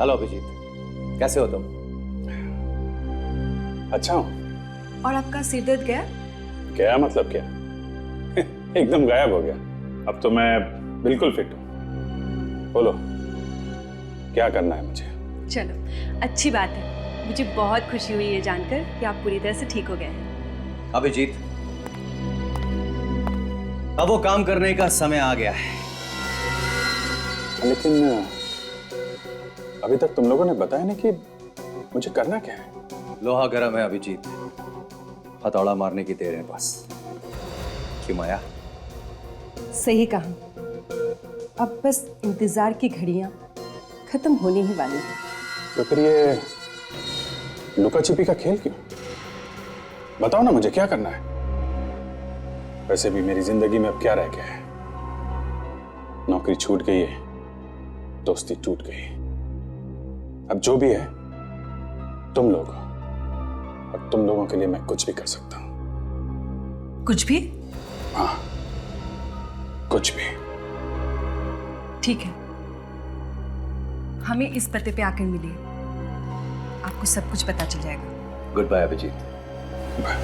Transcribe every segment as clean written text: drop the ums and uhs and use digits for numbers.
Hello Abhijit, कैसे हो तुम? अच्छा हूँ। और आपका सिर दर्द गया? क्या मतलब क्या? एकदम गायब हो गया। अब तो मैं बिल्कुल फिट हूँ। बोलो, क्या करना है मुझे? चलो, अच्छी बात है। मुझे बहुत खुशी हुई ये जानकर कि आप पूरी तरह से ठीक हो गए हैं। अभिजीत, अब वो काम करने का समय आ गया है। लेकिन अभी तक तुम लोगों ने बताया नहीं कि मुझे करना क्या है। लोहा गर्म है अभिजीत, हथौड़ा मारने की देर है बस। क्यों माया? सही कहा। अब बस इंतजार की घड़ियां खत्म होने ही वाली हैं। तो फिर ये लुका छिपी का खेल क्यों? बताओ ना, मुझे क्या करना है? वैसे भी मेरी जिंदगी में अब क्या रह गया है? नौकरी छूट गई है, दोस्ती टूट गई। अब जो भी है तुम लोग हो, और तुम लोगों के लिए मैं कुछ भी कर सकता हूं। कुछ भी? हाँ, कुछ भी। ठीक है, हमें इस पते पे आकर मिलिए, आपको सब कुछ पता चल जाएगा। Good bye Abhijit. Bye.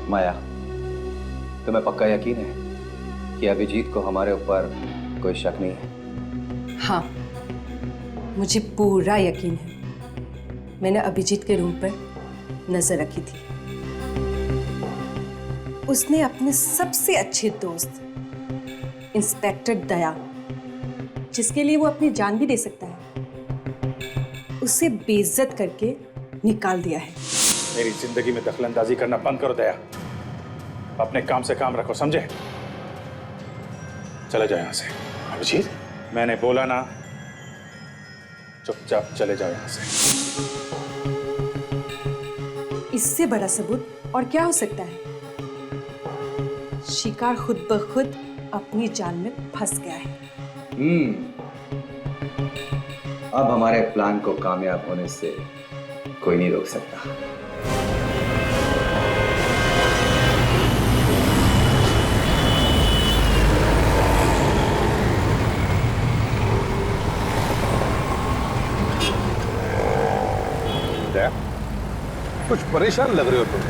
Maya, तुम्हें पक्का यकीन है कि अभिजीत को हमारे ऊपर कोई शक नहीं है? हाँ, मुझे पूरा यकीन है। मैंने अभिजीत के रूम पर नजर रखी थी। उसने अपने सबसे अच्छे दोस्त इंस्पेक्टर दया, जिसके लिए वो अपनी जान भी दे सकता है, उसे बेइज्जत करके निकाल दिया है। मेरी जिंदगी में दखलंदाजी करना बंद करो दया। अपने काम से काम रखो, समझे? चले जाओ यहां से। अभिजीत, मैंने बोला ना, चुपचाप चले जाओ यहां से। इससे बड़ा सबूत और क्या हो सकता है? शिकार खुद ब खुद अपनी जाल में फंस गया है। अब हमारे प्लान को कामयाब होने से कोई नहीं रोक सकता। कुछ परेशान लग रहे हो तुम।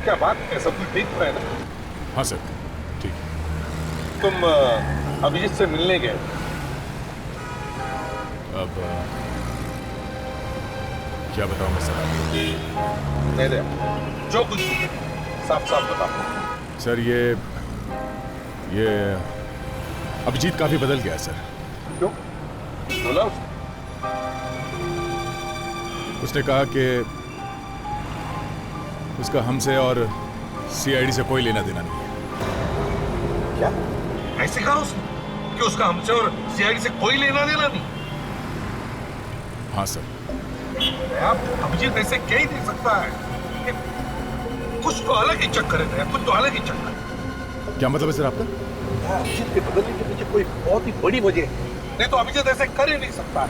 क्या बात है, सब कुछ ठीक तो है ना? हाँ सर, ठीक है। तुम अभिजीत से मिलने गए? अब क्या बताऊं मैं सर? नहीं दे, जो कुछ भी साफ साफ बताओ। सर ये अभिजीत काफी बदल गया है सर। क्यों? बोला उसने कहा कि उसका हमसे और सीआईडी से कोई लेना देना नहीं है। क्या? ऐसे कहा उसने कि उसका हमसे और सीआईडी से कोई लेना देना नहीं? हाँ सर। आप अभिजीत ऐसे कह ही नहीं सकता है। कुछ तो अलग ही चक्कर है, कुछ तो अलग ही चक्कर। क्या मतलब है सर आपका? अभिजीत के बदलने के पीछे कोई बहुत ही बड़ी वजह है, नहीं तो अभिजीत ऐसे कर ही नहीं सकता।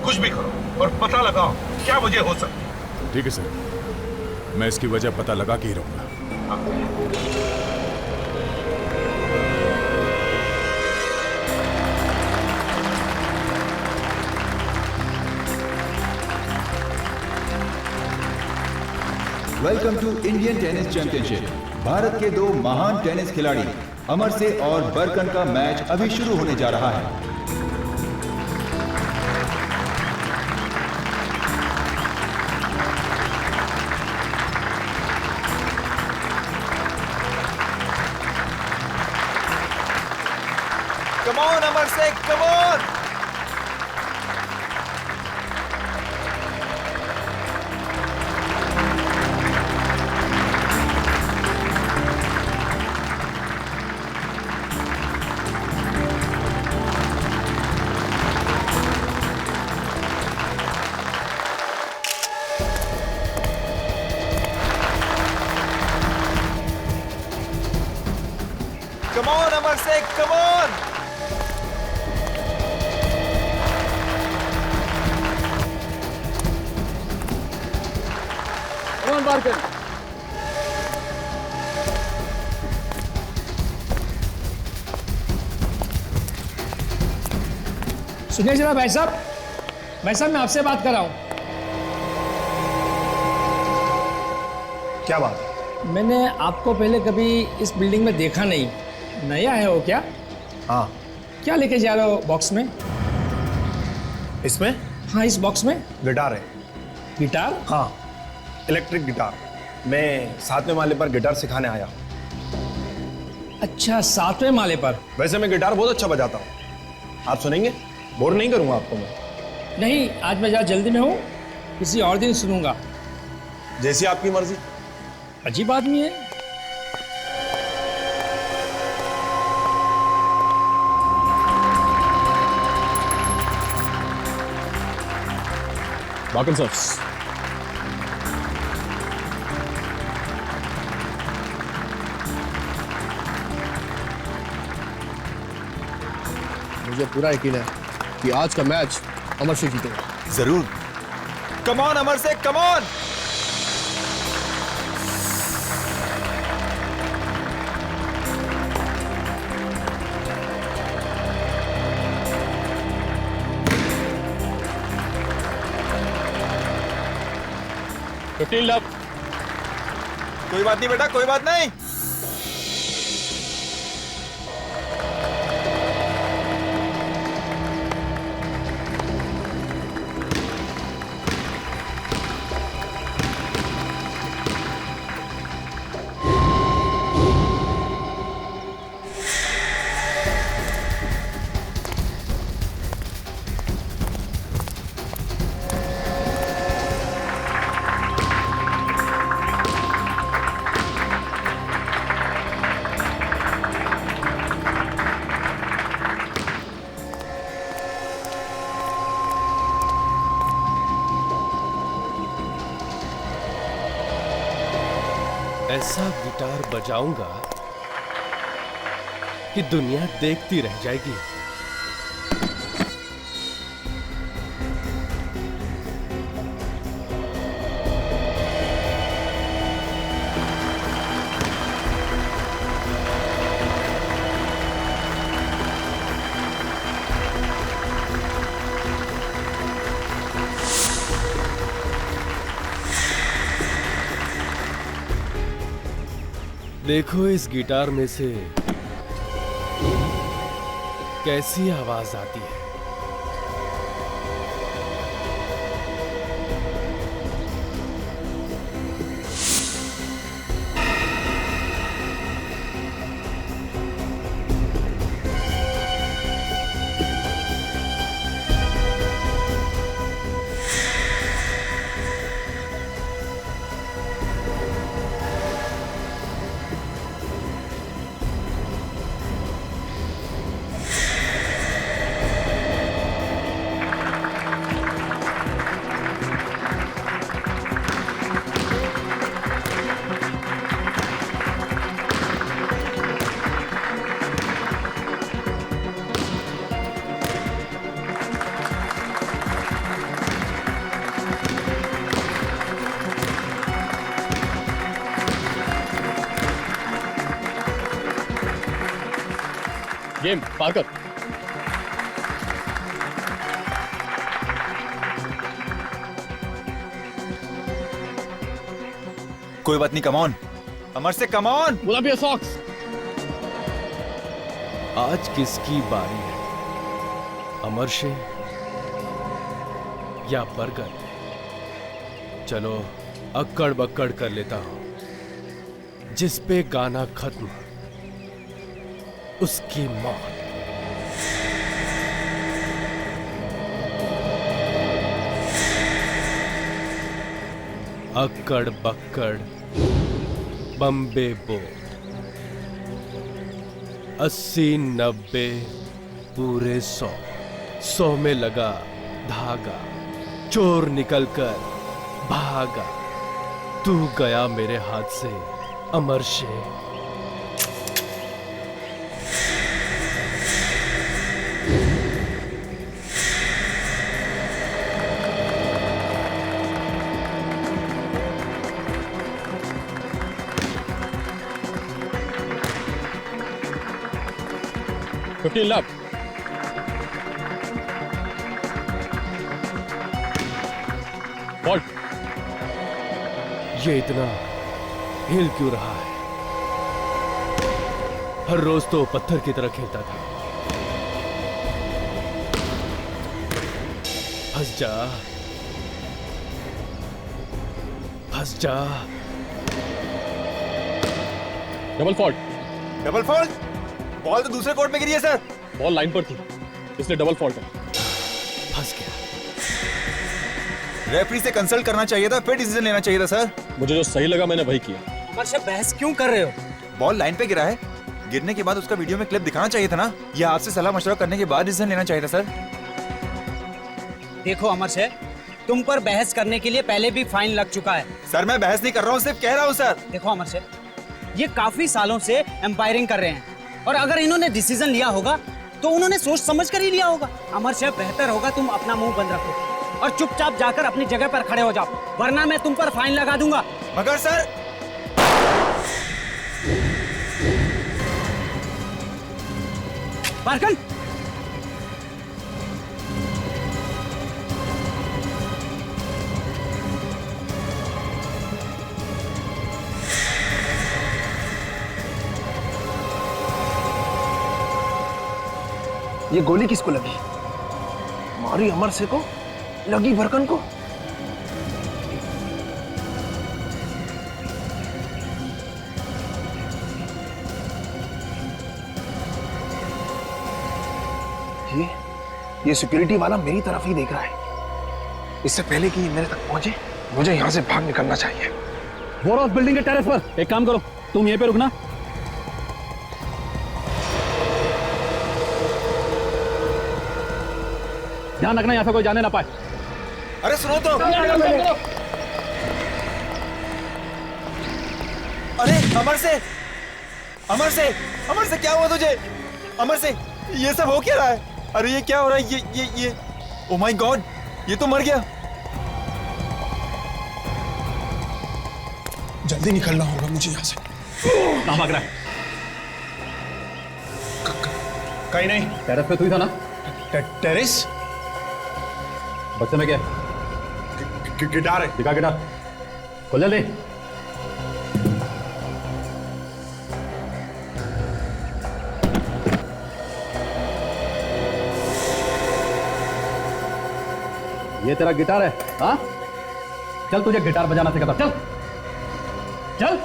कुछ भी करो और पता लगाओ क्या वजह हो सकती है। ठीक है सर, मैं इसकी वजह पता लगा के ही रहूंगा। Welcome to Indian tennis championship. Bharat के दो महान टेनिस खिलाड़ी अमर से और बरकन का मैच अभी शुरू होने जा रहा है। Come on, Amar Singh, come on! Amar Sheikh, come on. Come on बारकन। सुनिए जरा भाई साहब, मैं आपसे बात कर रहा हूँ। क्या बात है? मैंने आपको पहले कभी इस बिल्डिंग में देखा नहीं, नया है वो क्या? हाँ। क्या लेके जा रहे हो बॉक्स में? इसमें? हाँ, इस बॉक्स में गिटार है। गिटार? हाँ, इलेक्ट्रिक गिटार। मैं 7वें माले पर गिटार सिखाने आया हूँ। अच्छा, 7वें माले पर? वैसे मैं गिटार बहुत अच्छा बजाता हूँ। आप सुनेंगे? बोर नहीं करूँगा आपको मैं। नहीं, आज मैं ज़रा जल्दी में हूँ, किसी और दिन सुनूंगा। जैसी आपकी मर्जी। अजीब आदमी है। बाकन साहब, मुझे पूरा यकीन है कि आज का मैच अमर शेख जीतेगा। जरूर। Come on Amar Sheikh, come on. कोई बात नहीं बेटा, कोई बात नहीं। ऐसा गिटार बजाऊंगा कि दुनिया देखती रह जाएगी। देखो इस गिटार में से कैसी आवाज आती है। Game Parker. कोई बात नहीं, कम ऑन अमर से, कम ऑन। गुलाबी सॉक्स। आज किसकी बारी है, अमर शेख या बरगद? चलो अक्कड़ बक्कड़ कर लेता हूं। जिस पे गाना खत्म उसकी मौत। अक्कड़ बक्कड़ बम्बे बोट, 80 90 पूरे 100 में लगा धागा, चोर निकलकर भागा, तू गया मेरे हाथ से अमर शेख। 15 लाख। फॉल्ट। ये इतना हिल क्यों रहा है? हर रोज तो पत्थर की तरह खेलता था। फंस जा, फंस जा। Double fault. Double fault? Ball तो दूसरे कोर्ट में गिरी है सर। बॉल लाइन पर थी, इसलिए डबल फॉल्ट है। फंस गया। रेफरी से कंसल्ट करना चाहिए था, फिर डिसीजन लेना चाहिए था सर। मुझे जो सही लगा मैंने वही किया। अमर से बहस क्यों कर रहे हो? बॉल लाइन पे गिरा है, गिरने के बाद उसका वीडियो में क्लिप दिखाना चाहिए था ना। या आपसे सलाह मशवरा करने के बाद डिसीजन लेना चाहिए था सर। देखो अमर से, तुम पर बहस करने के लिए पहले भी फाइन लग चुका है। सर मैं बहस नहीं कर रहा हूँ, सिर्फ कह रहा हूँ सर। देखो अमर से, ये काफी सालों से एम्पायरिंग कर रहे हैं और अगर इन्होंने डिसीजन लिया होगा तो उन्होंने सोच समझ कर ही लिया होगा। अमर से बेहतर होगा तुम अपना मुंह बंद रखो और चुपचाप जाकर अपनी जगह पर खड़े हो जाओ, वरना मैं तुम पर फाइन लगा दूंगा। मगर सर बारकन, ये गोली किसको लगी? मारी अमर से को, लगी बरकन को। ये सिक्योरिटी वाला मेरी तरफ ही देख रहा है। इससे पहले कि ये मेरे तक पहुंचे, मुझे यहां से भाग निकलना चाहिए। वॉर हाउस बिल्डिंग के टेरेस पर। एक काम करो, तुम यहीं पे रुकना। ध्यान रखना यहाँ से कोई जाने ना पाए। अरे सुनो तो। अरे अमर से, अमर से, अमर से क्या हुआ तुझे? अमर से ये सब हो क्या रहा है? अरे ये क्या हो रहा है? ये ओ माय गॉड, ये तो मर गया। जल्दी निकलना होगा मुझे यहाँ से। कहाँ भाग रहा है? कहीं नहीं। टेरेस पे तू ही था ना? टेरेस? बच्चे में क्या? गिटार है। दिखा गिटार। खोल जल्दी। ये तेरा गिटार है? हाँ, चल तुझे गिटार बजाना सिखाता। चल चल।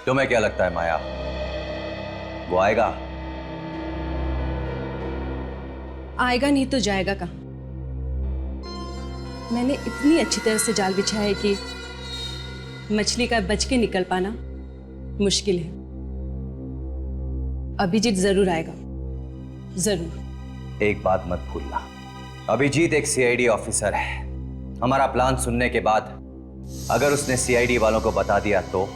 तुम्हें क्या लगता है माया, वो आएगा? आएगा नहीं तो जाएगा कहाँ? मैंने इतनी अच्छी तरह से जाल बिछाया है कि मछली का बच के निकल पाना मुश्किल है। अभिजीत जरूर आएगा, जरूर। एक बात मत भूलना, अभिजीत एक सीआईडी ऑफिसर है। हमारा प्लान सुनने के बाद अगर उसने सीआईडी वालों को बता दिया तो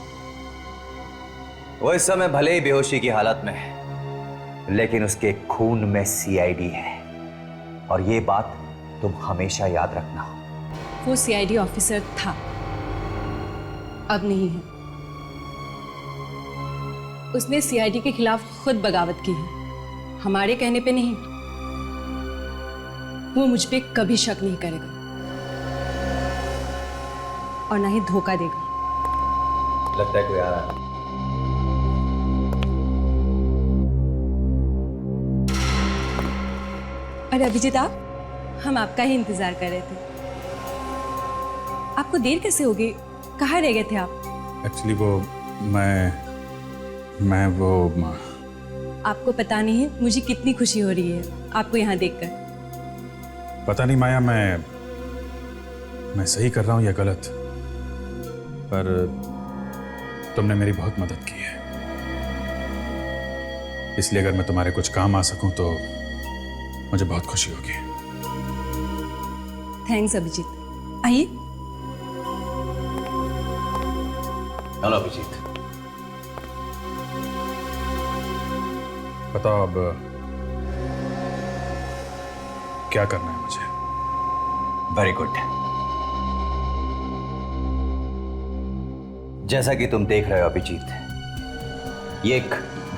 वो इस समय भले ही बेहोशी की हालत में है, लेकिन उसके खून में सीआईडी है। और ये बात तुम हमेशा याद रखना। वो सीआईडी ऑफिसर था, अब नहीं है। उसने सीआईडी के खिलाफ खुद बगावत की है, हमारे कहने पे नहीं। वो मुझ पे कभी शक नहीं करेगा और ना ही धोखा देगा। लगता है कोई आ रहा है। अरे अभिजीत, आप, हम आपका ही इंतजार कर रहे थे। आपको देर कैसे होगी? कहाँ रह गए थे आप? एक्चुअली वो मैं वो आपको पता नहीं है मुझे कितनी खुशी हो रही है आपको यहाँ देखकर। पता नहीं माया, मैं सही कर रहा हूँ या गलत, पर तुमने मेरी बहुत मदद की है। इसलिए अगर मैं तुम्हारे कुछ काम आ सकूं तो मुझे बहुत खुशी होगी। थैंक्स अभिजीत। आइए। हेलो अभिजीत। बताओ अब क्या करना है मुझे? Very good. जैसा कि तुम देख रहे हो अभिजीत, ये एक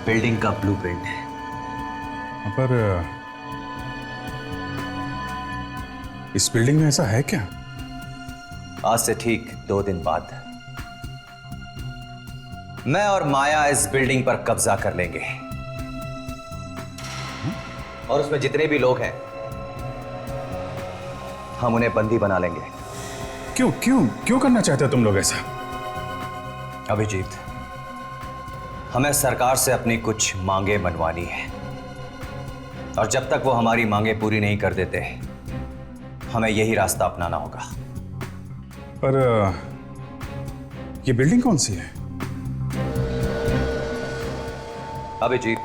बिल्डिंग का ब्लूप्रिंट है। पर इस बिल्डिंग में ऐसा है क्या? आज से ठीक 2 दिन बाद मैं और माया इस बिल्डिंग पर कब्जा कर लेंगे और उसमें जितने भी लोग हैं हम उन्हें बंदी बना लेंगे। क्यों क्यों क्यों करना चाहते हो तुम लोग ऐसा? अभिजीत, हमें सरकार से अपनी कुछ मांगे मनवानी है और जब तक वो हमारी मांगे पूरी नहीं कर देते हमें यही रास्ता अपनाना होगा। पर ये बिल्डिंग कौन सी है? अभिजीत,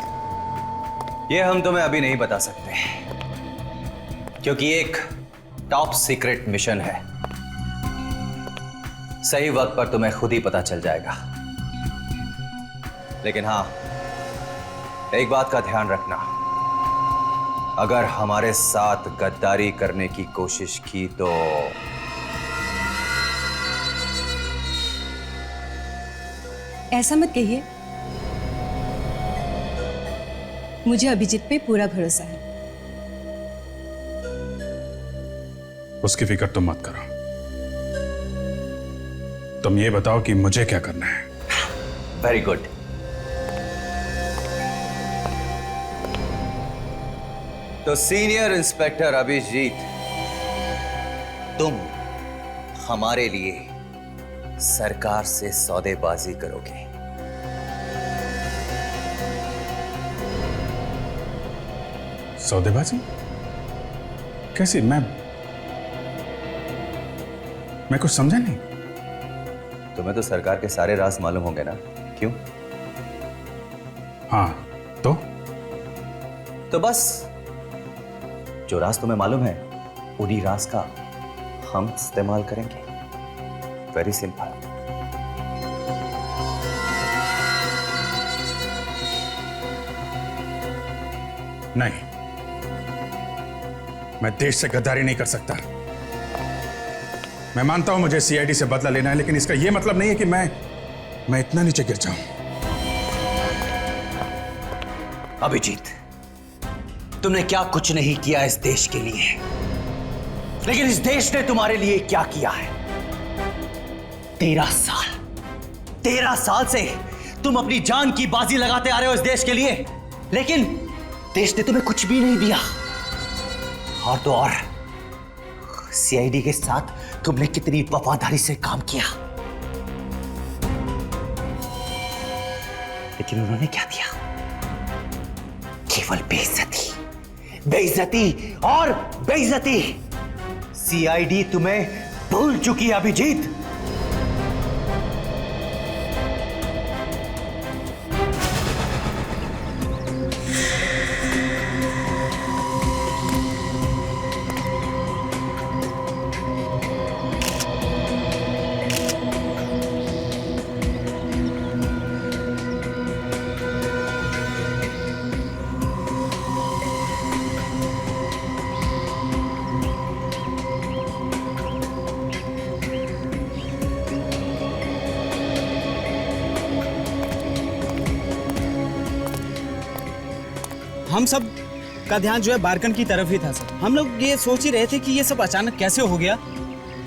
ये हम तुम्हें अभी नहीं बता सकते क्योंकि ये एक टॉप सीक्रेट मिशन है। सही वक्त पर तुम्हें खुद ही पता चल जाएगा। लेकिन हां, एक बात का ध्यान रखना, अगर हमारे साथ गद्दारी करने की कोशिश की तो ऐसा मत कहिए, मुझे अभिजीत पे पूरा भरोसा है। उसकी फिक्र तुम मत करो। तुम ये बताओ कि मुझे क्या करना है। Very good. तो सीनियर इंस्पेक्टर अभिजीत, तुम हमारे लिए सरकार से सौदेबाजी करोगे। सौदेबाजी? कैसी? मैं कुछ समझा नहीं। तुम्हें तो सरकार के सारे राज मालूम होंगे ना? क्यों? हाँ, तो बस जो राज तुम्हें मालूम है उन्हीं राज का हम इस्तेमाल करेंगे। Very simple. नहीं, मैं देश से गद्दारी नहीं कर सकता। मैं मानता हूं मुझे सीआईडी से बदला लेना है, लेकिन इसका यह मतलब नहीं है कि मैं इतना नीचे गिर जाऊं। अभिजीत, तुमने क्या कुछ नहीं किया इस देश के लिए, लेकिन इस देश ने तुम्हारे लिए क्या किया है। 13 साल से तुम अपनी जान की बाजी लगाते आ रहे हो इस देश के लिए, लेकिन देश ने तुम्हें कुछ भी नहीं दिया। और तो और सीआईडी के साथ तुमने कितनी वफादारी से काम किया, लेकिन उन्होंने क्या दिया? केवल बेइज्जती, बेइज्जती और बेइज्जती। सीआईडी तुम्हें भूल चुकी है अभिजीत। हम सब का ध्यान जो है बारकन की तरफ ही था सर। हम लोग ये सोच ही रहे थे कि ये सब अचानक कैसे हो गया।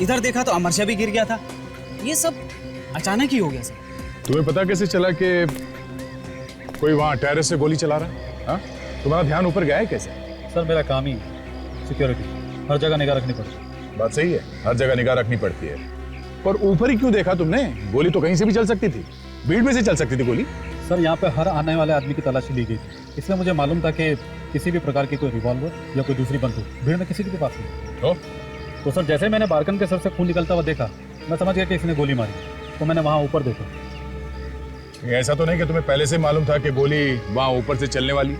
इधर देखा तो अमरशा भी गिर गया था। ये सब अचानक ही हो गया सर। तुम्हें पता कैसे चला कि कोई वहां टेरेस से गोली चला रहा है? हाँ? तुम्हारा ध्यान ऊपर गया है कैसे? सर मेरा काम ही सिक्योरिटी, हर जगह निगाह रखनी पड़ती है। बात सही है, हर जगह निगाह रखनी पड़ती है, पर ऊपर ही क्यों देखा तुमने? गोली तो कहीं से भी चल सकती थी, भीड़ में से चल सकती थी गोली। सर यहाँ पे हर आने वाले आदमी की तलाशी ली गई, इसलिए मुझे मालूम था कि किसी भी प्रकार की कोई रिवॉल्वर या कोई दूसरी बंदूक भीड़ में किसी के पास नहीं। तो सर जैसे मैंने बारकन के सर से खून निकलता हुआ देखा, मैं समझ गया कि इसने गोली मारी, तो मैंने वहाँ ऊपर देखा। ऐसा तो नहीं कि तुम्हें पहले से मालूम था कि गोली वहाँ ऊपर से चलने वाली?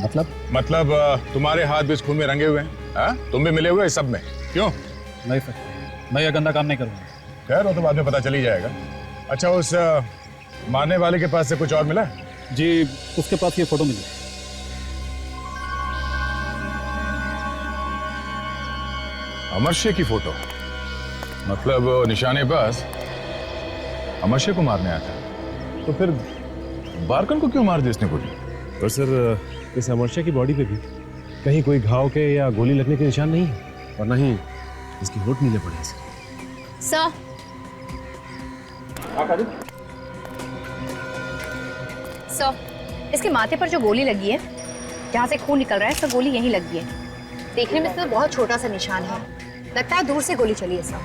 मतलब तुम्हारे हाथ भी इस खून में रंगे हुए हैं? हाँ? तुम भी मिले हुए इस सब में? क्यों? नहीं सर, मैं ये गंदा काम नहीं करूँगा। खैर वो तो बाद में पता चल ही जाएगा। अच्छा, उस मारने वाले के पास से कुछ और मिला? जी, उसके पास ये फोटो मिली। अमरशे की फोटो? मतलब निशानेबाज अमरशे को मारने आया था? तो फिर बारकन को क्यों मार दी इसने गोली? और सर इस अमरशा की बॉडी पे भी कहीं कोई घाव के या गोली लगने के निशान नहीं है और ना ही इसकी होठ नीले पड़े हैं सर। सर, इसके माथे पर जो गोली लगी है, जहाँ से खून निकल रहा है, इसका गोली यहीं लगी है। देखने में तो बहुत छोटा सा निशान है, लगता है दूर से गोली चली है सर।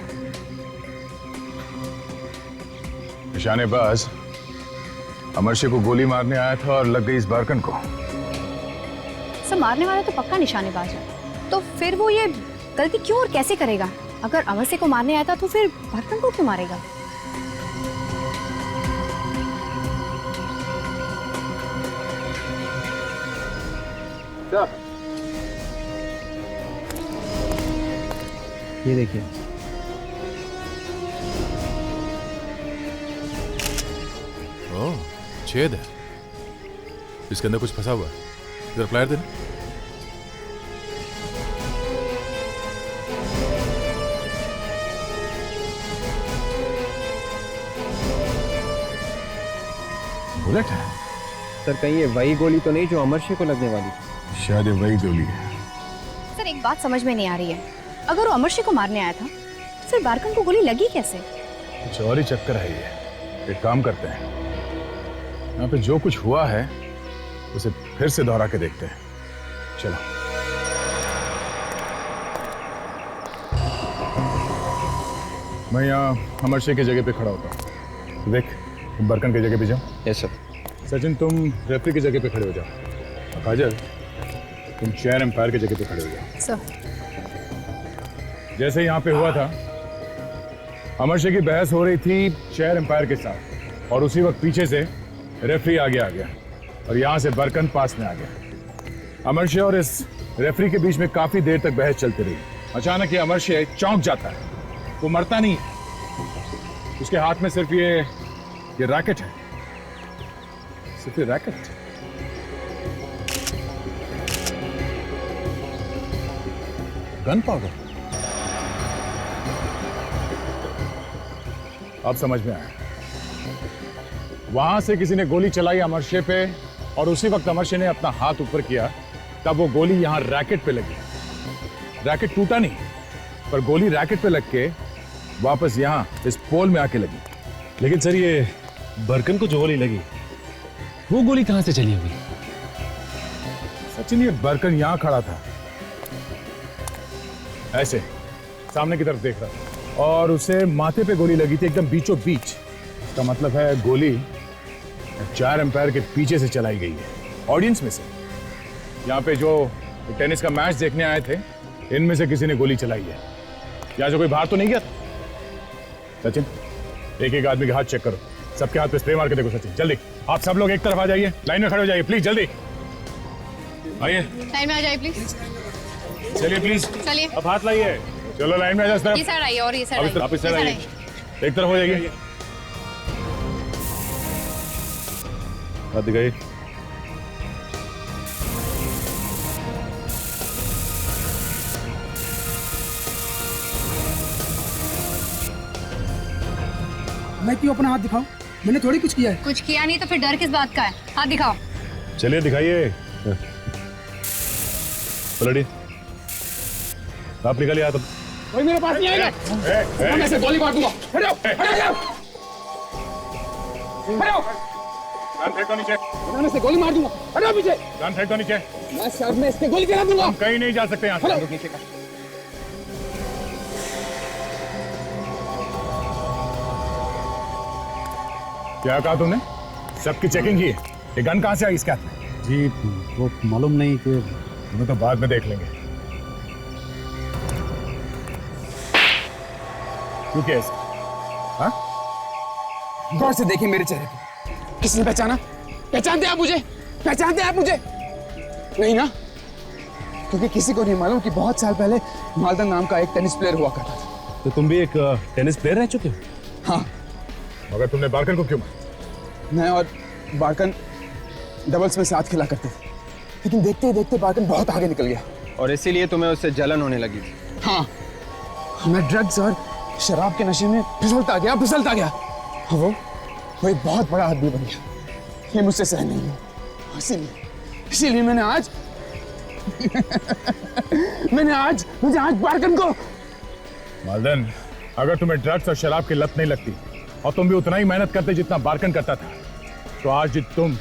निशानेबाज अमरशे को गोली मारने आया था और लग गई इस बारकन को। सर, मारने वाला तो पक्का निशानेबाज है, तो फिर वो ये गलती क्यों और कैसे करेगा? अगर अमरशे को मारने आया था तो फिर बारकन को क्यों मारेगा? ये देखिए, ओह, छेद है, इसके अंदर कुछ फंसा हुआ है। इधर फ्लायर देना। बुलेट है। सर कहीं ये वही गोली तो नहीं जो अमरशे को लगने वाली थी? शायद ये वही गोली है। सर, एक बात समझ में नहीं आ रही है, अगर वो अमरशे को मारने आया था तो फिर बारकन को गोली लगी कैसे? कुछ और ही चक्कर है ये। एक काम करते हैं, यहाँ पे जो कुछ हुआ है उसे फिर से दोहरा के देखते हैं। चलो। मैं यहाँ अमरशे की जगह पे खड़ा होता हूँ। देख, तुम बरकन की जगह पे जाओ। Yes sir. सचिन, तुम रेफरी की जगह पे खड़े हो जाओ। काजल, तुम चेयर एम्पायर की जगह पे खड़े हो जाओ। सर। जैसे यहाँ पे हुआ था, अमरशे की बहस हो रही थी चेयर एम्पायर के साथ और उसी वक्त पीछे से रेफरी आगे आ गया और यहाँ से बरकन पास में आ गया। अमरशे और इस रेफरी के बीच में काफी देर तक बहस चलती रही। अचानक ये अमरशे चौंक जाता है, वो मरता नहीं, उसके हाथ में सिर्फ ये रैकेट है, सिर्फ ये रैकेट। Gun powder. अब समझ में आया, वहां से किसी ने गोली चलाई अमरशे पे और उसी वक्त अमरशे ने अपना हाथ ऊपर किया, तब वो गोली यहां रैकेट पे लगी। रैकेट टूटा नहीं, पर गोली रैकेट पे लग के वापस यहां इस पोल में आके लगी। लेकिन सर ये बरकन को जो गोली लगी, वो गोली कहां से चली होगी? सचिन, ये बरकन यहां खड़ा था, ऐसे सामने की तरफ देख रहा था और उसे माथे पे गोली लगी थी, एकदम बीचों बीच। इसका मतलब है गोली चेयर एम्पायर के पीछे से चलाई गई है, ऑडियंस में से। यहाँ पे जो टेनिस का मैच देखने आए थे, इनमें से किसी ने गोली चलाई है। यहाँ से कोई बाहर तो नहीं गया? सचिन, एक एक आदमी के हाथ चेक करो, सबके हाथ पे स्प्रे मार के देखो। सचिन, जल्दी आप सब लोग एक तरफ आ जाइए, लाइन में खड़े हो जाइए प्लीज, जल्दी आइए। लाइन में आ जाइए प्लीज। चलिए प्लीज, चलिए। अब हाथ लाइए। चलो लाइन में आ जाओ, इस तरफ। ये साइड आइए और ये साइड आइए। आप इस साइड आइए, एक तरफ हो जाइए। हाथ दिखाइए। मैं क्यों अपना हाथ दिखाऊं? मैंने थोड़ी कुछ किया है। कुछ किया नहीं तो फिर डर किस बात का है? हाथ दिखाओ। चलिए दिखाइए। पलटी, आप निकालिए हाथ। कोई मेरे पास नहीं आएगा। मैं ऐसे गोली मार दूंगा। हट जाओ, हट जाओ, हट जाओ। गन फेंक दो नीचे। मैं ऐसे गोली मार दूंगा। हट जाओ पीछे। गन फेंक दो नीचे। मैं सर में इसके गोली चला दूंगा। हम कहीं नहीं जा सकते यहाँ से। नीचे का। क्या कहा तुमने? सबकी चेकिंग की है। ये गन कहाँ से आई इसके हाथ में? जी वो मालूम नहीं कि तुम्हें तो बाद में देख लेंगे। क्यों केस? हाँ? गौर से देखिए मेरे चेहरे पे। किसने पहचाना? पहचानते आप मुझे? पहचानते आप मुझे? नहीं ना? क्योंकि किसी को नहीं मालूम कि बहुत साल पहले मालदा नाम का एक टेनिस प्लेयर हुआ करता था। तो तुम भी एक टेनिस प्लेयर रह चुके हो? हाँ। मगर तुमने बारकन को क्यों मारा? मैं और बारकन डबल्स में साथ खेला करते थे, लेकिन देखते ही देखते बारकन बहुत आगे निकल गया और इसीलिए तुम्हें उससे जलन होने लगी थी। हाँ, मैं ड्रग्स और शराब के नशे में फिसलता गया और वो एक बहुत बड़ा आदमी बन गया। ये मुझसे सहन नहीं है। इसीलिए मैंने आज मुझे आज बारकन को। मालदन, अगर तुम्हें ड्रग्स और शराब की लत नहीं लगती और तुम भी उतना ही मेहनत करते जितना बारकन करता था, तो आज तुम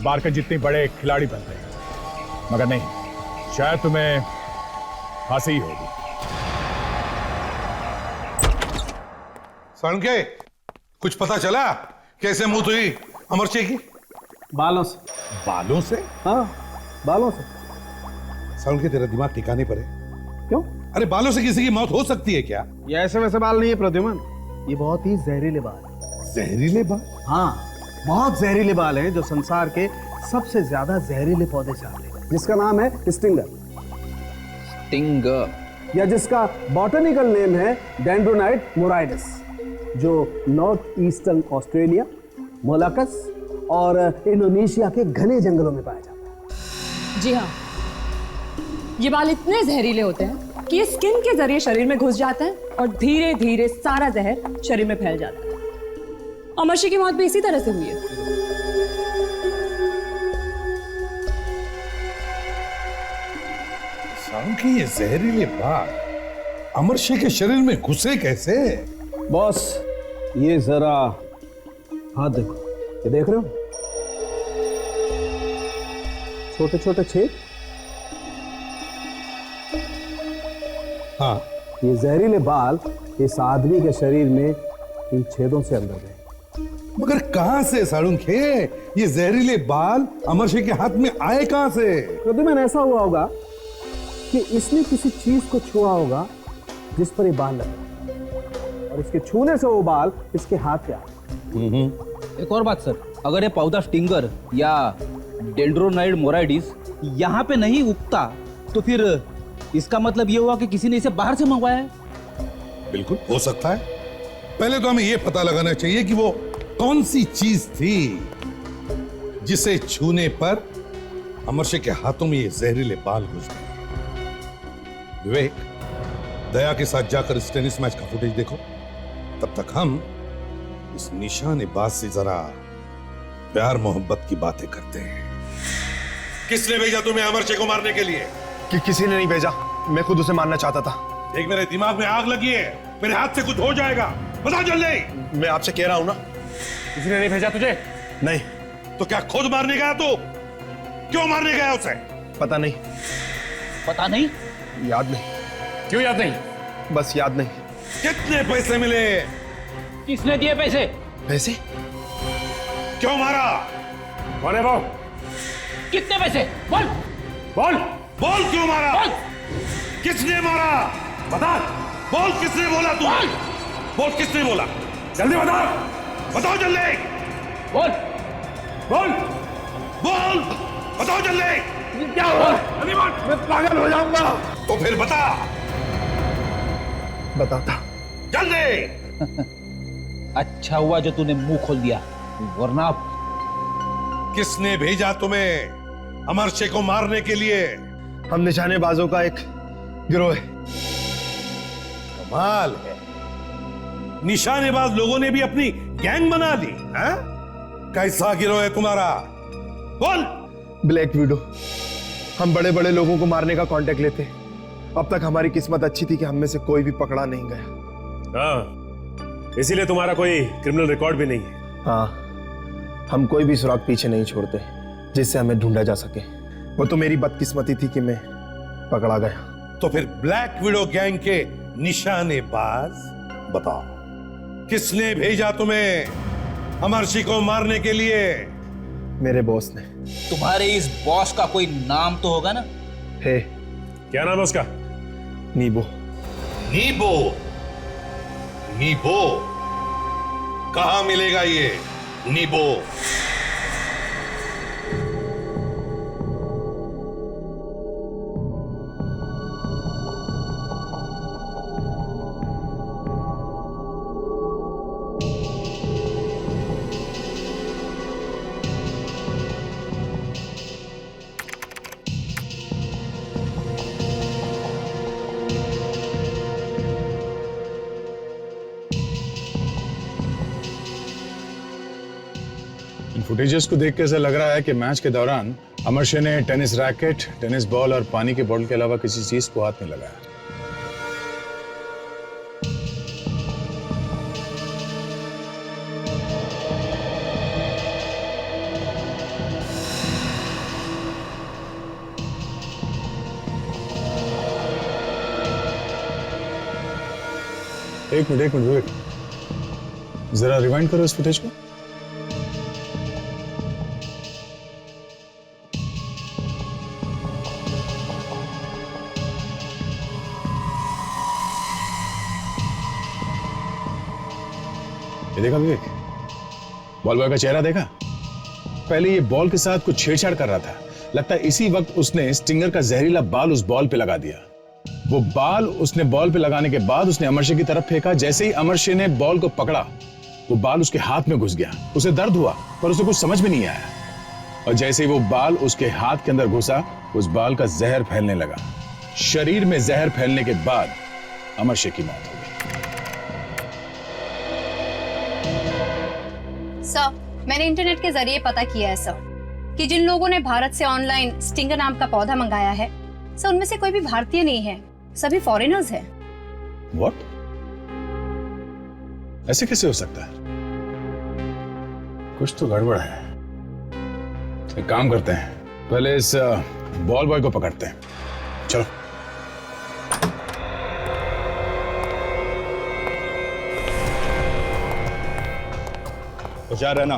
बारकन जितने बड़े खिलाड़ी बनते। मगर नहीं, शायद तुम्हें फांसी ही होगी। साळुंखे, कुछ पता चला कैसे मौत हुई अमर सिंह की? बालों से। बालों से? हाँ, बालों से। साळुंखे, तेरा दिमाग ठिकाने पर है? क्यों? अरे बालों से किसी की मौत हो सकती है क्या? ये ऐसे वैसे बाल नहीं है प्रद्युमन, ये बहुत ही जहरीले बाल। जहरीले बाल? हाँ, बहुत जहरीले बाल हैं जो संसार के सबसे ज्यादा जहरीले पौधे से आते हैं, जिसका नाम है स्टिंगर। स्टिंगर, या जिसका बॉटनिकल नेम है डेंड्रोनाइट मोराइडस, जो नॉर्थ ईस्टर्न ऑस्ट्रेलिया, मोलाकस और इंडोनेशिया के घने जंगलों में पाया जाता है। जी हाँ, ये बाल इतने जहरीले होते हैं कि ये स्किन के जरिए शरीर में घुस जाते हैं और धीरे धीरे सारा जहर शरीर में फैल जाता है। अमर सिंह की मौत भी इसी तरह से हुई है। साळुंखे, ये जहरीले बाल अमर सिंह के शरीर में घुसे कैसे? बॉस, ये जरा हाथ देखो, ये देख रहे हो? छोटे छोटे छेद। हाँ, ये जहरीले बाल इस आदमी के शरीर में इन छेदों से अंदर गए। मगर कहां से साळुंखे? ये जहरीले बाल अमर सिंह के हाथ में आए कहां से? प्रद्युमन, ऐसा हुआ होगा कि इसने किसी चीज को छुआ होगा जिस पर ये बाल लगे, और इसके छूने से वो बाल इसके हाथ पे आए। एक और बात सर, अगर ये पौधा स्टिंगर या डेंड्रोनाइट मोराइडिस यहाँ पे नहीं उगता, तो फिर इसका मतलब ये हुआ कि किसी ने इसे बाहर से मंगवाया है। बिल्कुल हो सकता है। पहले तो हमें यह पता लगाना चाहिए कि वो कौन सी चीज थी जिसे छूने पर अमर सिंह के हाथों में ये जहरीले बाल घुस गए। विवेक, दया के साथ जाकर इस टेनिस मैच का फुटेज देखो। तब तक हम इस निशानेबाज से जरा प्यार मोहब्बत की बातें करते हैं। किसने भेजा तुम्हें अमर सिंह को मारने के लिए? कि किसी ने नहीं भेजा, मैं खुद उसे मारना चाहता था। देख, मेरे दिमाग में आग लगी है, मेरे हाथ से कुछ हो जाएगा। बता जल्दी। मैं आपसे कह रहा हूं ना, किसी ने नहीं भेजा तुझे। नहीं। तो क्या खुद मारने गया तू? क्यों मारने गया उसे? पता नहीं। पता नहीं? याद नहीं। क्यों याद नहीं? बस याद नहीं। कितने पैसे मिले? किसने दिए पैसे? पैसे? क्यों मारा? कौन है वो? कितने पैसे? बोल बोल बोल, क्यों मारा? बोल। किसने मारा? बता। बोल, किसने बोला तू? बोल, किसने बोला? जल्दी बता। बताओ जल्दी। बोल बोल बोल, बताओ जल्दी। क्या हुआ? मैं पागल हो जाऊंगा। तो फिर बता। बताता जल्दी। अच्छा हुआ जो तूने मुंह खोल दिया, वरना किसने भेजा तुम्हें अमर सिंह को मारने के लिए? हम निशानेबाजों का एक गिरोह है। कमाल है, निशानेबाज लोगों ने भी अपनी गैंग बना ली है? कैसा गिरोह है तुम्हारा? बोल। Black window. हम बड़े बड़े लोगों को मारने का कांटेक्ट लेते। अब तक हमारी किस्मत अच्छी थी कि हम में से कोई भी पकड़ा नहीं गया। हाँ, इसीलिए तुम्हारा कोई क्रिमिनल रिकॉर्ड भी नहीं है। हाँ, हम कोई भी सुराग पीछे नहीं छोड़ते जिससे हमें ढूंढा जा सके। वो तो मेरी बदकिस्मती थी कि मैं पकड़ा गया। तो फिर ब्लैक विडो गैंग के निशानेबाज बताओ, किसने भेजा तुम्हें अमर सिंह को मारने के लिए? मेरे बॉस ने। तुम्हारे इस बॉस का कोई नाम तो होगा ना? है। क्या नाम है उसका? नीबो। नीबो? नीबो कहां मिलेगा ये नीबो? फुटेजेस को देख के ऐसा लग रहा है कि मैच के दौरान अमरशे ने टेनिस रैकेट, टेनिस बॉल और पानी के बोतल के अलावा किसी चीज को हाथ में लगाया। एक मिनट वेट, जरा रिवाइंड करो इस फुटेज को। ये देखा विवेक, बॉल बॉय का चेहरा देखा? पहले ये बॉल के साथ कुछ छेड़छाड़ कर रहा था। लगता है इसी वक्त उसने स्टिंगर का जहरीला बाल उस बॉल पे लगा दिया। वो बाल उसने बॉल पे लगाने के बाद उसने अमरशे की तरफ फेंका। जैसे ही अमरशे ने बॉल को पकड़ा, वो बाल उसके हाथ में घुस गया। उसे दर्द हुआ पर उसे कुछ समझ में नहीं आया, और जैसे ही वो बाल उसके हाथ के अंदर घुसा, उस बाल का जहर फैलने लगा। शरीर में जहर फैलने के बाद अमरशे की मौत हो गई। सर, मैंने इंटरनेट के जरिए पता किया है सर कि जिन लोगों ने भारत से ऑनलाइन स्टिंगर नाम का पौधा मंगाया है, सर उनमें से कोई भी भारतीय नहीं है, सभी फॉरेनर्स हैं। What? ऐसे कैसे हो सकता है? कुछ तो गड़बड़ है। एक काम करते हैं, पहले इस बॉल बॉय को पकड़ते हैं। चलो। होशियार रहना।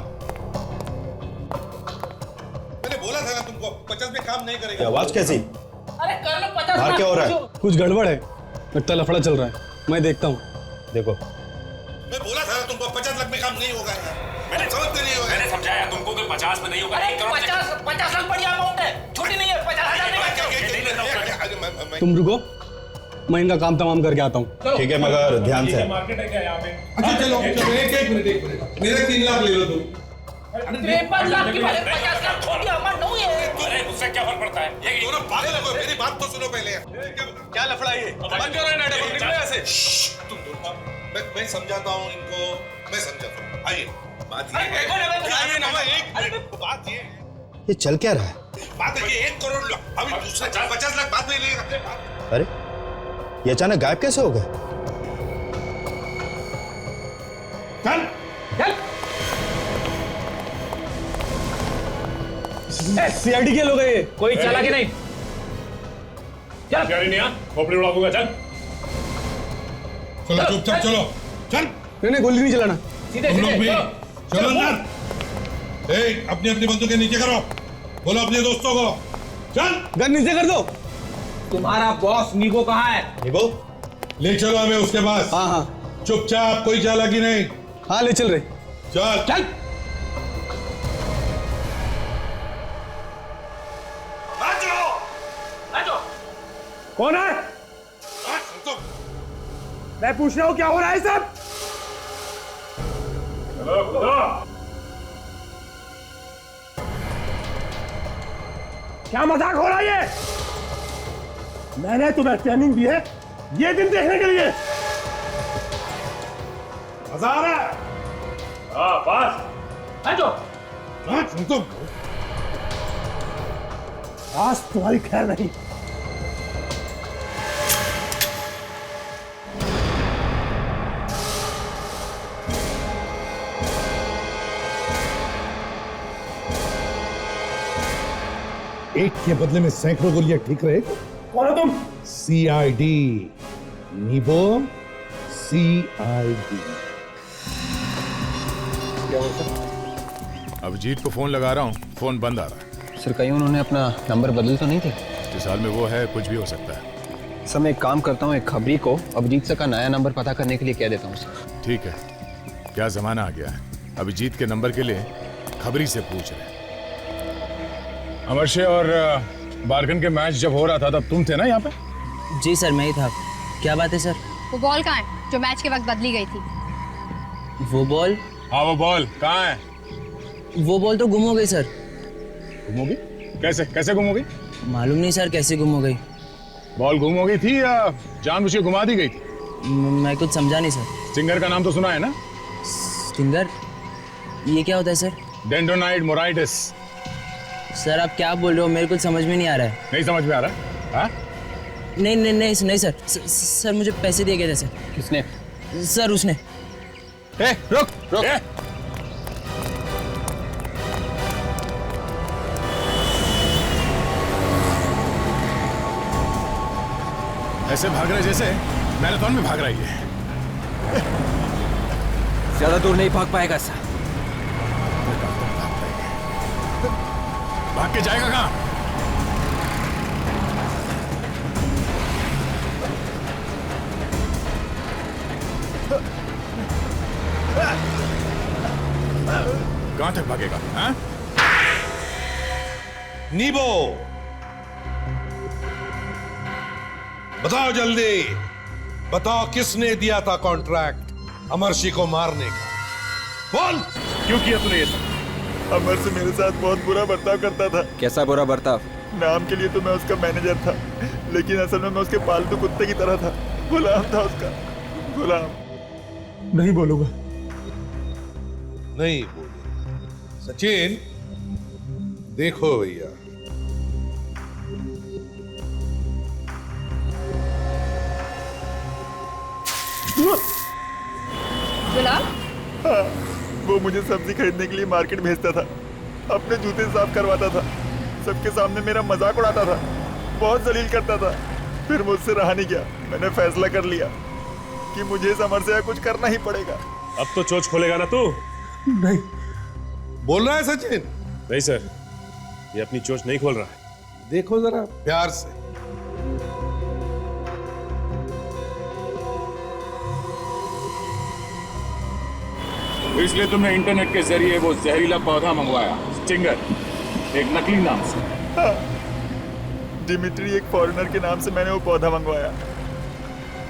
मैंने बोला था ना तुमको 50 में काम नहीं करेगा। आवाज कैसी? अरे कर लो 50। बाहर क्या हो रहा है? कुछ गड़बड़ है, लगता है लफड़ा चल रहा है। मैं देखता हूँ। देखो, मैं बोला था ना तुमको 50 लाख में काम नहीं होगा। मैंने समझते नहीं होगा। मैंने समझाया तुमको कि 50 में नहीं होगा। 50 लाख बढ़िया अमाउंट है, छोटी नहीं है। 50,000 तुम रुको, मैं इनका काम तमाम करके आता हूँ। ठीक है मगर ध्यान से। मार्केट है क्या यहाँ पे? अच्छा चलो चलो, एक मिनट मेरे 3 लाख ले लो तुम। 53 लाख की बात, 50 लाख छोटी अमाउंट नहीं है। अरे उससे क्या फर्क पड़ता है? ये दोनों पागल हो, मेरी बात तो सुनो पहले। क्या लफड़ा ये? बंद करो नाटक, निकलो यहाँ से। तुम दोनों, मैं समझाता हूँ इनको, मैं समझाता हूँ। आइए, बात ये है। बात ये ये चल क्या रहा है? बात है कि 1 करोड़ लो, अभी दूसरे 50 लाख बाद में लेगा। अरे ये अचानक गायब कैसे हो गए? चल चल। सीआईडी के लोग हैं ये। कोई चला कि नहीं? चल नहीं, खोपड़ी उड़ा दूंगा। चल चलो चुपचाप चलो, चल। नहीं गोली नहीं चलाना। सीधे तुम लोग भी चलो। चलो अंदर। अपनी अपनी बंदूकें नीचे करो, बोलो अपने दोस्तों को। चल गन नीचे कर दो। तुम्हारा बॉस नीगो कहाँ है? निगो, ले चलो हमें उसके पास। हाँ हाँ चुपचाप, कोई चालाकी नहीं। हाँ, ले चल रहे। चल चल। कौन है? मैं पूछ रहा हूँ क्या हो रहा है सब? क्या मजाक हो रहा है ये? मैंने तुम्हें ट्रेनिंग दी है ये दिन देखने के लिए। मजा आ रहा है? हाँ बस। आज तुम्हारी खैर नहीं। एक के बदले में सैकड़ों गोलियां ठीक रहे। कौन हो तुम? CID, नीबो CID. अभिजीत को फोन लगा रहा हूँ, फोन बंद आ रहा है। सर कहीं उन्होंने अपना नंबर बदल तो नहीं थे? जिस हाल में वो है कुछ भी हो सकता है। सर मैं एक काम करता हूँ, एक खबरी को अभिजीत सर का नया नंबर पता करने के लिए कह देता हूँ सर। ठीक है, क्या जमाना आ गया है, अभिजीत के नंबर के लिए खबरी से पूछ रहे। अमरशे और बारगन के मैच जब हो रहा था तब तुम थे ना यहाँ पे? जी सर, मैं ही था। क्या बात है सर? वो बॉल कहाँ है जो मैच के वक्त बदली गई थी? वो बॉल? हाँ वो बॉल कहाँ है? वो बॉल तो गुम हो गई सर। गुम हो गई? कैसे कैसे गुम हो गई? मालूम नहीं सर कैसे गुम हो गई। बॉल गुम हो गई थी या जानबूझ के घुमा दी गई थी? मैं कुछ समझा नहीं सर। स्टिंगर का नाम तो सुना है ना? स्टिंगर? ये क्या होता है सर? डेंड्रोनाइट मोराइटिस। सर आप क्या बोल रहे हो, मेरे को समझ में नहीं आ रहा है। नहीं समझ में आ रहा? हाँ? नहीं सर। सर मुझे पैसे दिए गए थे सर। किसने? सर उसने। रुक। ऐसे भाग रहे जैसे मैराथन में भाग रही है। ज्यादा दूर नहीं भाग पाएगा सर। भाग के जाएगा कहाँ? कहां तक भागेगा? हाँ? नीबो, बताओ जल्दी, बताओ किसने दिया था कॉन्ट्रैक्ट अमरशी को मारने का? बोल, क्यों किया तूने ये सब? अमर से मेरे साथ बहुत बुरा बर्ताव करता था। कैसा बुरा बर्ताव? नाम के लिए तो मैं उसका मैनेजर था, लेकिन असल में मैं उसके पालतू कुत्ते की तरह था। गुलाम था उसका, गुलाम। नहीं बोलूंगा। नहीं बोलेगा। सचिन, देखो भैया, गुलाम? हाँ, वो मुझे सब्जी खरीदने के लिए मार्केट भेजता था, अपने जूते साफ करवाता था, सबके सामने मेरा मजाक उड़ाता था, बहुत जलील करता था। फिर मुझसे रहा नहीं गया, मैंने फैसला कर लिया कि मुझे समर से कुछ करना ही पड़ेगा। अब तो चोच खोलेगा ना तू? नहीं बोल रहा है सचिन? नहीं सर, ये अपनी चोच नहीं खोल रहा है। देखो जरा प्यार से। इसलिए तुमने इंटरनेट के जरिए वो जहरीला पौधा मंगवाया, स्टिंगर, एक नकली नाम से। हाँ, डिमिट्री एक फॉरेनर के नाम से मैंने वो पौधा मंगवाया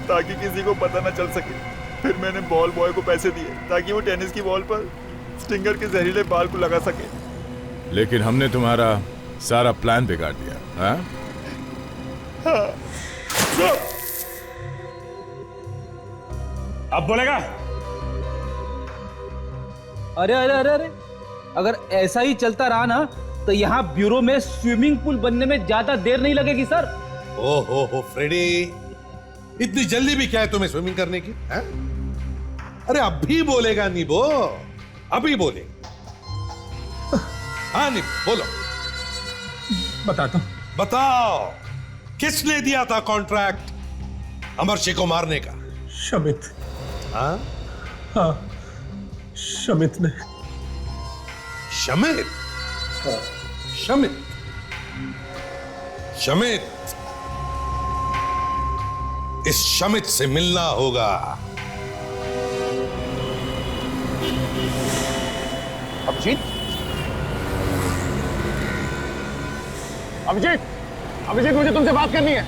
ताकि किसी को पता न चल सके। फिर मैंने बॉल बॉय को पैसे दिए ताकि वो टेनिस की बॉल पर स्टिंगर के जहरीले बाल को लगा सके। लेकिन हमने तुम्हारा सारा प्लान बिगाड़ दिया। हाँ? हाँ। अब बोलेगा? अरे अगर ऐसा ही चलता रहा ना तो यहाँ ब्यूरो में स्विमिंग पूल बनने में ज्यादा देर नहीं लगेगी सर। ओहो फ्रेडी, इतनी जल्दी भी क्या है तुम्हें स्विमिंग करने की? है? अरे अभी बोलेगा नीबो, अभी बोलेगा। हाँ नीबो बोलो। बताता हूं। बताओ, किसने दिया था कॉन्ट्रैक्ट अमरशी को मारने का? शमित। हाँ? हाँ, शमित ने। शमित? शमित? शमित, इस शमित से मिलना होगा। अभिजीत, मुझे तुमसे बात करनी है।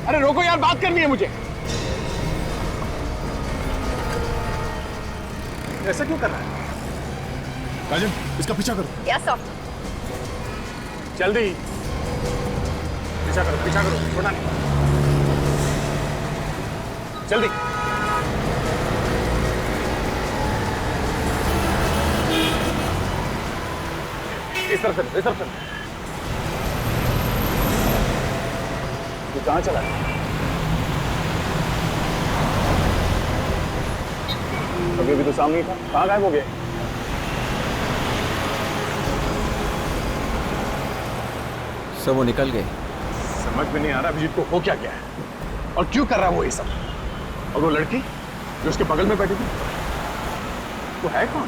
अरे रोको यार, बात करनी है मुझे। ऐसा क्यों कर रहा है? काजल, इसका पीछा करो। Yes sir. जल्दी पीछा करो, छोड़ना नहीं। जल्दी। इस तरफ से। तू कहां चला है? अभी तो सामने ही था, कहां गायब हो गया? सब वो निकल गए। समझ में नहीं आ रहा अभिजीत को हो क्या गया है और क्यों कर रहा है वो ये सब। और वो लड़की जो उसके बगल में बैठी थी, वो है कौन?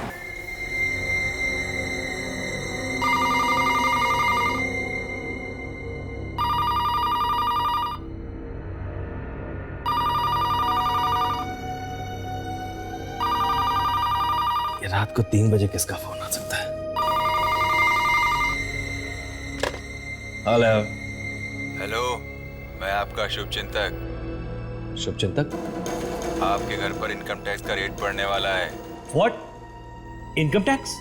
रात को 3 बजे किसका फोन आ सकता है? हेलो, मैं आपका शुभचिंतक। शुभचिंतक? आपके घर पर इनकम टैक्स का रेट पड़ने वाला है। व्हाट? Income tax?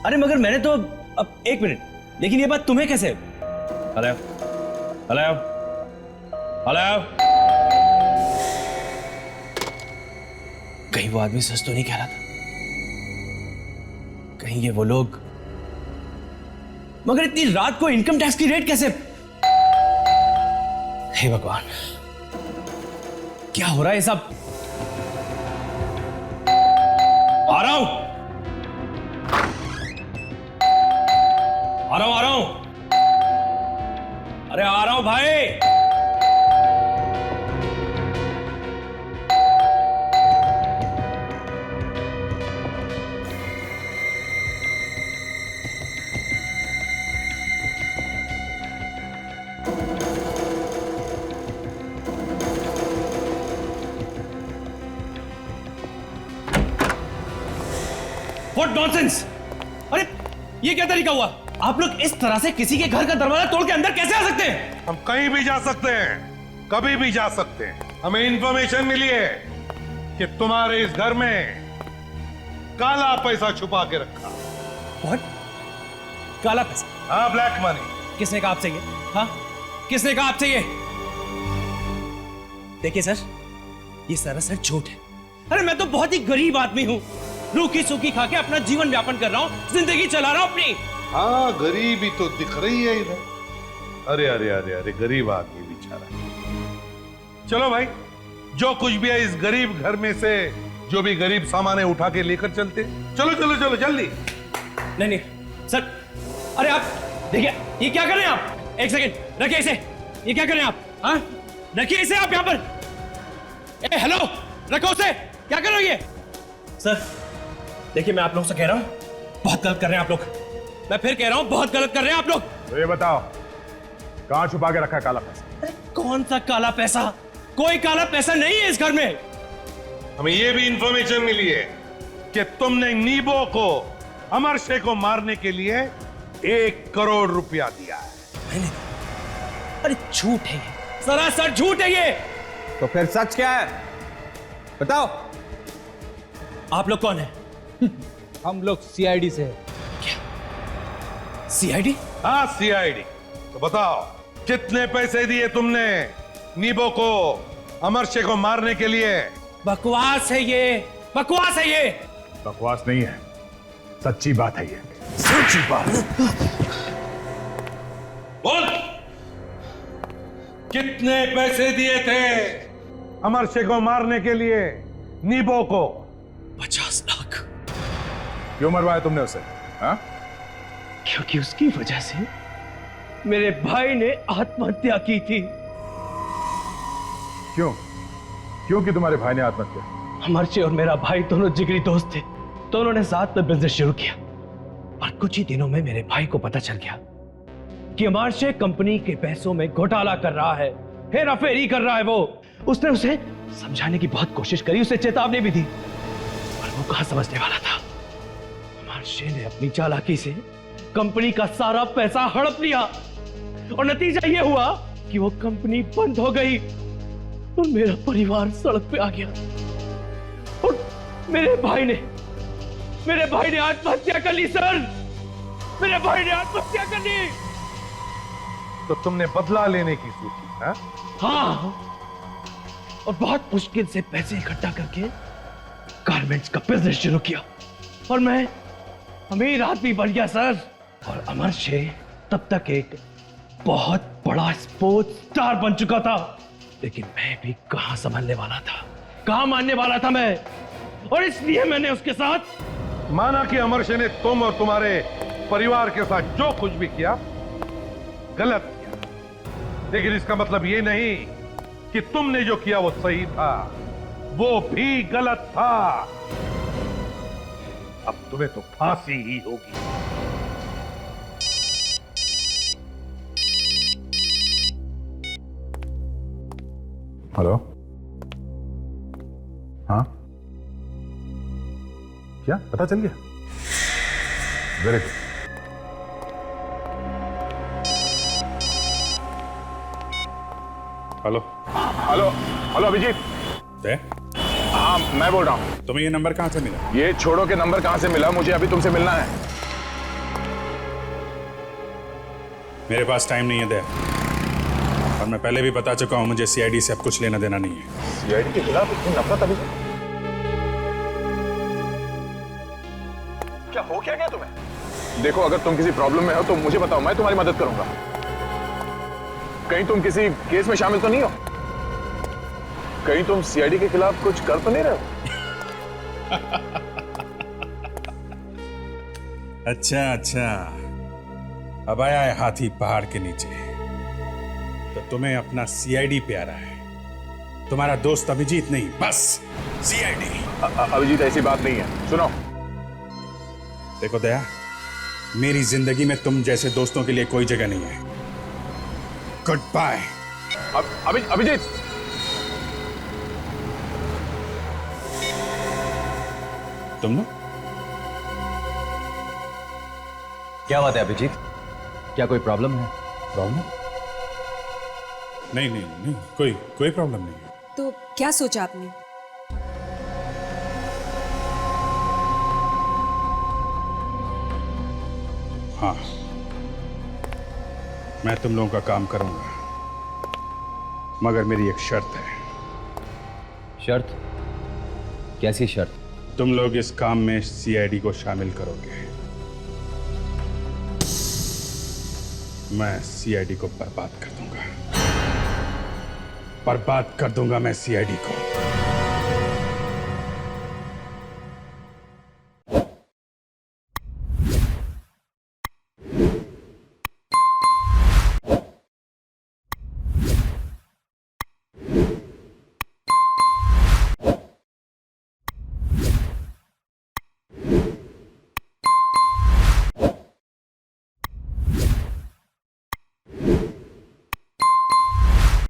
अरे मगर मैंने तो अब 1 मिनट, लेकिन ये बात तुम्हें कैसे? हेलो? कहीं वो आदमी सच तो नहीं कह रहा था? कहीं ये वो लोग? मगर इतनी रात को इनकम टैक्स की रेट कैसे? हे भगवान, क्या हो रहा है सब? आ रहा हूं, आ रहा हूं। अरे आ रहा हूं भाई। What nonsense! अरे ये क्या तरीका हुआ? आप लोग इस तरह से किसी के घर का दरवाजा तोड़ के अंदर कैसे आ सकते हैं? हम कहीं भी जा सकते हैं, कभी भी जा सकते हैं। हमें इंफॉर्मेशन मिली है कि तुम्हारे इस घर में काला पैसा छुपा के रखा। What? काला पैसा? हाँ, ब्लैक मनी। किसने कहा आपसे ये? हाँ, किसने कहा आपसे ये? देखिए सर, ये सरासर झूठ है। अरे मैं तो बहुत ही गरीब आदमी हूँ, रूखी सूखी खा के अपना जीवन व्यापन कर रहा हूँ, जिंदगी चला रहा हूँ अपनी। हाँ, गरीबी तो दिख रही है इधर। अरे अरे अरे अरे, गरीब आदमी बेचारा। चलो भाई, जो कुछ भी है इस गरीब घर में से जो भी गरीब सामान है उठा के लेकर चलते। चलो चलो चलो जल्दी। नहीं नहीं सर, अरे आप देखिए, ये क्या कर रहे हैं आप? एक सेकंड रखिए इसे। ये क्या कर रहे हैं आप? हाँ, रखिए इसे आप यहाँ पर। ए हेलो, रखो उसे। क्या कर रहे हो ये? सर देखिए, मैं आप लोगों से कह रहा हूँ, बहुत गलत कर रहे हैं आप लोग। मैं फिर कह रहा हूँ, बहुत गलत कर रहे हैं आप लोग। तो ये बताओ, कहाँ छुपा के रखा है काला पैसा? अरे कौन सा काला पैसा? कोई काला पैसा नहीं है इस घर में। हमें ये भी इंफॉर्मेशन मिली है कि तुमने नीबो को, अमर शेख को मारने के लिए 1 करोड़ रुपया दिया है। मैंने? अरे झूठ है ये, सरासर झूठ है ये। तो फिर सच क्या है? बताओ। आप लोग कौन है? हम लोग सीआईडी से हैं। क्या? सीआईडी? हाँ, सीआईडी। तो बताओ, कितने पैसे दिए तुमने नीबो को, अमर शेख को मारने के लिए? बकवास है ये, बकवास है ये। बकवास नहीं है, सच्ची बात है ये। सच्ची बात। बोल, कितने पैसे दिए थे अमर शेख को मारने के लिए नीबो को? 50 लाख। क्यों मरवाया तुमने उसे? हाँ? क्योंकि उसकी वजह से मेरे भाई ने आत्महत्या की थी। क्यों? क्यों कि तुम्हारे भाई ने आत्महत्या? अमरशे और मेरा भाई दोनों जिगरी दोस्त थे, दोनों ने साथ में बिजनेस शुरू किया। और कुछ ही दिनों में मेरे भाई को पता चल गया कि अमरशे कंपनी के पैसों में घोटाला कर रहा है, हेराफेरी कर रहा है। वो उसने उसे समझाने की बहुत कोशिश करी, उसे चेतावनी भी दी, पर वो कहां समझने वाला था। अमरशे ने अपनी चालाकी से कंपनी का सारा पैसा हड़प लिया और नतीजा यह हुआ कि वो कंपनी बंद हो गई और मेरा परिवार सड़क पे आ गया। और मेरे भाई ने आत्महत्या कर ली सर। मेरे भाई ने आत्महत्या कर ली। तो तुमने बदला लेने की सोची? हाँ? हाँ, और बहुत मुश्किल से पैसे इकट्ठा करके गारमेंट्स का बिजनेस शुरू किया और मैं अमीर आदमी बन गया सर। और अमरशे तब तक एक बहुत बड़ा स्पोर्ट्स स्टार बन चुका था, लेकिन मैं भी कहां संभलने वाला था, कहां मानने वाला था मैं। और इसलिए मैंने उसके साथ माना कि अमरशे ने तुम और तुम्हारे परिवार के साथ जो कुछ भी किया गलत किया, लेकिन इसका मतलब ये नहीं कि तुमने जो किया वो सही था, वो भी गलत था। अब तुम्हें तो फांसी ही होगी। हेलो? हाँ, क्या पता चल गया? Very good. Hello hello hello Abhijit. हाँ, मैं बोल रहा हूँ। तुम्हें ये नंबर कहाँ से मिला? ये छोड़ो के नंबर कहाँ से मिला? मुझे अभी तुमसे मिलना है। मेरे पास टाइम नहीं है दे, और मैं पहले भी बता चुका हूँ, मुझे सीआईडी से अब कुछ लेना देना नहीं है। सीआईडी के खिलाफ इतनी नफरत अभी? क्या क्या तुम्हें? देखो, अगर तुम किसी प्रॉब्लम में हो तो मुझे बताओ, मैं तुम्हारी मदद करूंगा। कहीं तुम किसी केस में शामिल तो नहीं हो? कहीं तुम सीआईडी के खिलाफ कुछ कर तो नहीं रहे हो? अच्छा, अब आया है हाथी पहाड़ के नीचे। तो तुम्हें अपना सीआईडी प्यारा है, तुम्हारा दोस्त अभिजीत नहीं, बस सीआईडी। अभिजीत ऐसी बात नहीं है, सुनो। देखो दया, मेरी जिंदगी में तुम जैसे दोस्तों के लिए कोई जगह नहीं है। Good bye. अभिजीत, तुम ना? क्या बात है अभिजीत, क्या कोई प्रॉब्लम है? प्रॉब्लम? नहीं, कोई प्रॉब्लम नहीं है। तो क्या सोचा आपने? हाँ, मैं तुम लोगों का काम करूंगा, मगर मेरी एक शर्त है। शर्त? कैसी शर्त? तुम लोग इस काम में सीआईडी को शामिल करोगे। मैं सीआईडी को बर्बाद कर दूंगा, मैं सीआईडी को।